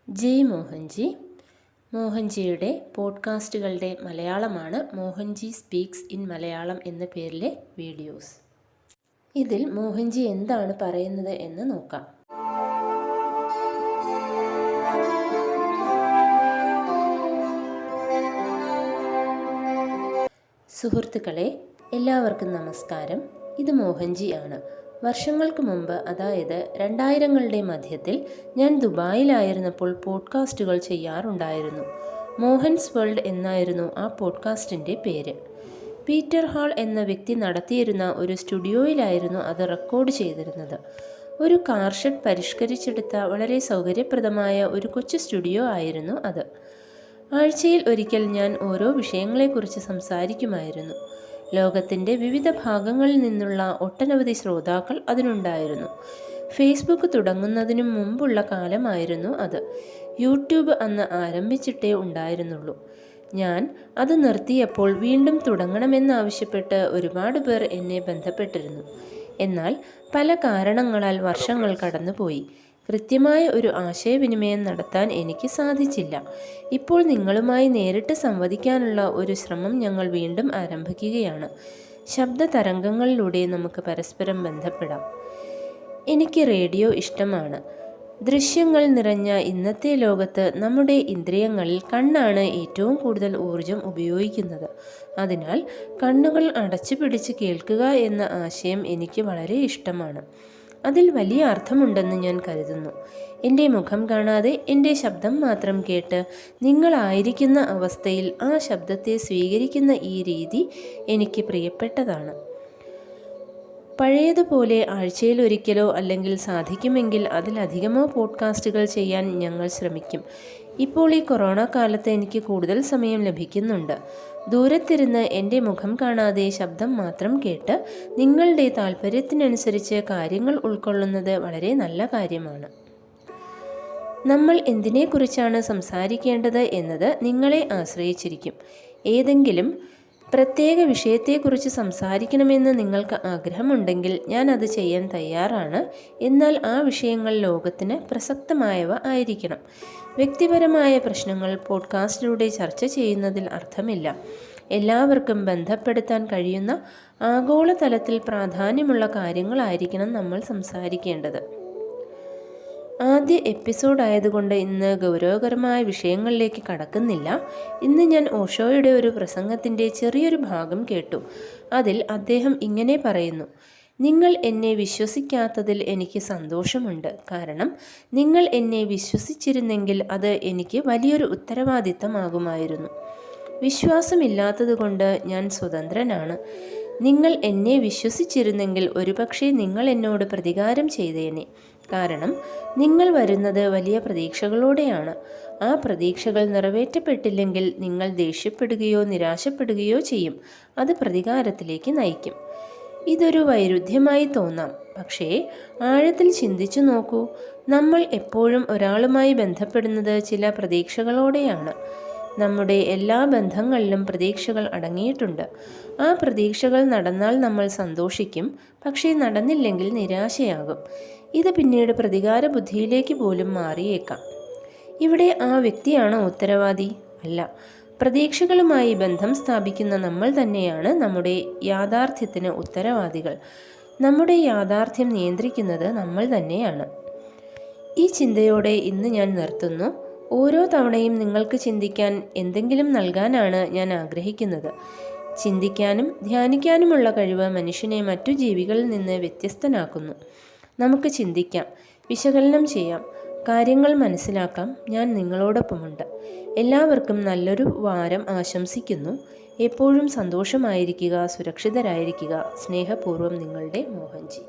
ജയ് മോഹൻജി. മോഹൻജിയുടെ പോഡ്കാസ്റ്റുകളുടെ മലയാളമാണ് Mohanji speaks in Malayalam എന്ന പേരിലെ videos. ഇതിൽ മോഹൻജി എന്താണ് പറയുന്നത് എന്ന് നോക്കാം. സുഹൃത്തുക്കളെ, എല്ലാവർക്കും നമസ്കാരം. ഇത് മോഹൻജി ആണ്. വർഷങ്ങൾക്ക് മുമ്പ്, അതായത് 2000കളുടെ മധ്യത്തിൽ ഞാൻ ദുബായിലായിരുന്നപ്പോൾ പോഡ്കാസ്റ്റുകൾ ചെയ്യാറുണ്ടായിരുന്നു. മോഹൻസ് വേൾഡ് എന്നായിരുന്നു ആ പോഡ്കാസ്റ്റിൻ്റെ പേര്. പീറ്റർ ഹാൾ എന്ന വ്യക്തി നടത്തിയിരുന്ന ഒരു സ്റ്റുഡിയോയിലായിരുന്നു അത് റെക്കോർഡ് ചെയ്തിരുന്നത്. ഒരു കാർ ഷെഡ് പരിഷ്കരിച്ചെടുത്ത വളരെ സൗകര്യപ്രദമായ ഒരു കൊച്ചു സ്റ്റുഡിയോ ആയിരുന്നു അത്. ആഴ്ചയിൽ ഒരിക്കൽ ഞാൻ ഓരോ വിഷയങ്ങളെക്കുറിച്ച് സംസാരിക്കുമായിരുന്നു. ലോകത്തിൻ്റെ വിവിധ ഭാഗങ്ങളിൽ നിന്നുള്ള ഒട്ടനവധി ശ്രോതാക്കൾ അതിനുണ്ടായിരുന്നു. ഫേസ്ബുക്ക് തുടങ്ങുന്നതിനു മുമ്പുള്ള കാലമായിരുന്നു അത്. യൂട്യൂബ് അന്ന് ആരംഭിച്ചിട്ടേ ഉണ്ടായിരുന്നുള്ളൂ. ഞാൻ അത് നിർത്തിയപ്പോൾ വീണ്ടും തുടങ്ങണമെന്നാവശ്യപ്പെട്ട് ഒരുപാട് പേർ എന്നെ ബന്ധപ്പെട്ടിരുന്നു. എന്നാൽ പല കാരണങ്ങളാൽ വർഷങ്ങൾ കടന്നുപോയി. കൃത്യമായ ഒരു ആശയവിനിമയം നടത്താൻ എനിക്ക് സാധിച്ചില്ല. ഇപ്പോൾ നിങ്ങളുമായി നേരിട്ട് സംവദിക്കാനുള്ള ഒരു ശ്രമം ഞങ്ങൾ വീണ്ടും ആരംഭിക്കുകയാണ്. ശബ്ദ തരംഗങ്ങളിലൂടെ നമുക്ക് പരസ്പരം ബന്ധപ്പെടാം. എനിക്ക് റേഡിയോ ഇഷ്ടമാണ്. ദൃശ്യങ്ങൾ നിറഞ്ഞ ഇന്നത്തെ ലോകത്ത് നമ്മുടെ ഇന്ദ്രിയങ്ങളിൽ കണ്ണാണ് ഏറ്റവും കൂടുതൽ ഊർജം ഉപയോഗിക്കുന്നത്. അതിനാൽ കണ്ണുകൾ അടച്ചു പിടിച്ച് കേൾക്കുക എന്ന ആശയം എനിക്ക് വളരെ ഇഷ്ടമാണ്. അതിൽ വലിയ അർത്ഥമുണ്ടെന്ന് ഞാൻ കരുതുന്നു. എൻ്റെ മുഖം കാണാതെ എൻ്റെ ശബ്ദം മാത്രം കേട്ട് നിങ്ങളായിരിക്കുന്ന അവസ്ഥയിൽ ആ ശബ്ദത്തെ സ്വീകരിക്കുന്ന ഈ രീതി എനിക്ക് പ്രിയപ്പെട്ടതാണ്. പഴയതുപോലെ ആഴ്ചയിലൊരിക്കലോ അല്ലെങ്കിൽ സാധിക്കുമെങ്കിൽ അതിലധികമോ പോഡ്കാസ്റ്റുകൾ ചെയ്യാൻ ഞങ്ങൾ ശ്രമിക്കും. ഇപ്പോൾ ഈ കൊറോണ കാലത്ത് എനിക്ക് കൂടുതൽ സമയം ലഭിക്കുന്നുണ്ട്. ദൂരത്തിരുന്ന് എൻ്റെ മുഖം കാണാതെ ശബ്ദം മാത്രം കേട്ട് നിങ്ങളുടെ താല്പര്യത്തിനനുസരിച്ച് കാര്യങ്ങൾ ഉൾക്കൊള്ളുന്നത് വളരെ നല്ല കാര്യമാണ്. നമ്മൾ എന്തിനെക്കുറിച്ചാണ് സംസാരിക്കേണ്ടത് എന്നത് നിങ്ങളെ ആശ്രയിച്ചിരിക്കും. ഏതെങ്കിലും പ്രത്യേക വിഷയത്തെക്കുറിച്ച് സംസാരിക്കണമെന്ന് നിങ്ങൾക്ക് ആഗ്രഹമുണ്ടെങ്കിൽ ഞാൻ അത് ചെയ്യാൻ തയ്യാറാണ്. എന്നാൽ ആ വിഷയങ്ങൾ ലോകത്തിന് പ്രസക്തമായവ ആയിരിക്കണം. വ്യക്തിപരമായ പ്രശ്നങ്ങൾ പോഡ്കാസ്റ്റിലൂടെ ചർച്ച ചെയ്യുന്നതിൽ അർത്ഥമില്ല. എല്ലാവർക്കും ബന്ധപ്പെടുത്താൻ കഴിയുന്ന ആഗോളതലത്തിൽ പ്രാധാന്യമുള്ള കാര്യങ്ങളായിരിക്കണം നമ്മൾ സംസാരിക്കേണ്ടത്. ആദ്യ എപ്പിസോഡ് ആയതുകൊണ്ട് ഇന്ന് ഗൗരവകരമായ വിഷയങ്ങളിലേക്ക് കടക്കുന്നില്ല. ഇന്ന് ഞാൻ ഓഷോയുടെ ഒരു പ്രസംഗത്തിൻ്റെ ചെറിയൊരു ഭാഗം കേട്ടു. അതിൽ അദ്ദേഹം ഇങ്ങനെ പറയുന്നു: നിങ്ങൾ എന്നെ വിശ്വസിക്കാത്തതിൽ എനിക്ക് സന്തോഷമുണ്ട്. കാരണം നിങ്ങൾ എന്നെ വിശ്വസിച്ചിരുന്നെങ്കിൽ അത് എനിക്ക് വലിയൊരു ഉത്തരവാദിത്തമാകുമായിരുന്നു. വിശ്വാസമില്ലാത്തതുകൊണ്ട് ഞാൻ സ്വതന്ത്രനാണ്. നിങ്ങൾ എന്നെ വിശ്വസിച്ചിരുന്നെങ്കിൽ ഒരുപക്ഷെ നിങ്ങൾ എന്നോട് പ്രതികാരം ചെയ്തേനെ. കാരണം നിങ്ങൾ വരുന്നത് വലിയ പ്രതീക്ഷകളോടെയാണ്. ആ പ്രതീക്ഷകൾ നിറവേറ്റപ്പെട്ടില്ലെങ്കിൽ നിങ്ങൾ ദേഷ്യപ്പെടുകയോ നിരാശപ്പെടുകയോ ചെയ്യും. അത് പ്രതികാരത്തിലേക്ക് നയിക്കും. ഇതൊരു വൈരുദ്ധ്യമായി തോന്നാം, പക്ഷേ ആഴത്തിൽ ചിന്തിച്ചു നോക്കൂ. നമ്മൾ എപ്പോഴും ഒരാളുമായി ബന്ധപ്പെടുന്നത് ചില പ്രതീക്ഷകളോടെയാണ്. നമ്മുടെ എല്ലാ ബന്ധങ്ങളിലും പ്രതീക്ഷകൾ അടങ്ങിയിട്ടുണ്ട്. ആ പ്രതീക്ഷകൾ നടന്നാൽ നമ്മൾ സന്തോഷിക്കും, പക്ഷേ നടന്നില്ലെങ്കിൽ നിരാശയാകും. ഇത് പിന്നീട് പ്രതികാര ബുദ്ധിയിലേക്ക് പോലും മാറിയേക്കാം. ഇവിടെ ആ വ്യക്തിയാണോ ഉത്തരവാദി? അല്ല. പ്രതീക്ഷകളുമായി ബന്ധം സ്ഥാപിക്കുന്ന നമ്മൾ തന്നെയാണ് നമ്മുടെ യാഥാർത്ഥ്യത്തിന് ഉത്തരവാദികൾ. നമ്മുടെ യാഥാർത്ഥ്യം നിയന്ത്രിക്കുന്നത് നമ്മൾ തന്നെയാണ്. ഈ ചിന്തയോടെ ഇന്ന് ഞാൻ നിർത്തുന്നു. ഓരോ തവണയും നിങ്ങൾക്ക് ചിന്തിക്കാൻ എന്തെങ്കിലും നൽകാനാണ് ഞാൻ ആഗ്രഹിക്കുന്നത്. ചിന്തിക്കാനും ധ്യാനിക്കാനുമുള്ള കഴിവ് മനുഷ്യനെ മറ്റു ജീവികളിൽ നിന്ന് വ്യത്യസ്തനാക്കുന്നു. നമുക്ക് ചിന്തിക്കാം, വിശകലനം ചെയ്യാം, കാര്യങ്ങൾ മനസ്സിലാക്കാം. ഞാൻ നിങ്ങളോടൊപ്പമുണ്ട്. എല്ലാവർക്കും നല്ലൊരു വാരം ആശംസിക്കുന്നു. എപ്പോഴും സന്തോഷമായിരിക്കുക, സുരക്ഷിതരായിരിക്കുക. സ്നേഹപൂർവ്വം നിങ്ങളുടെ മോഹൻജി.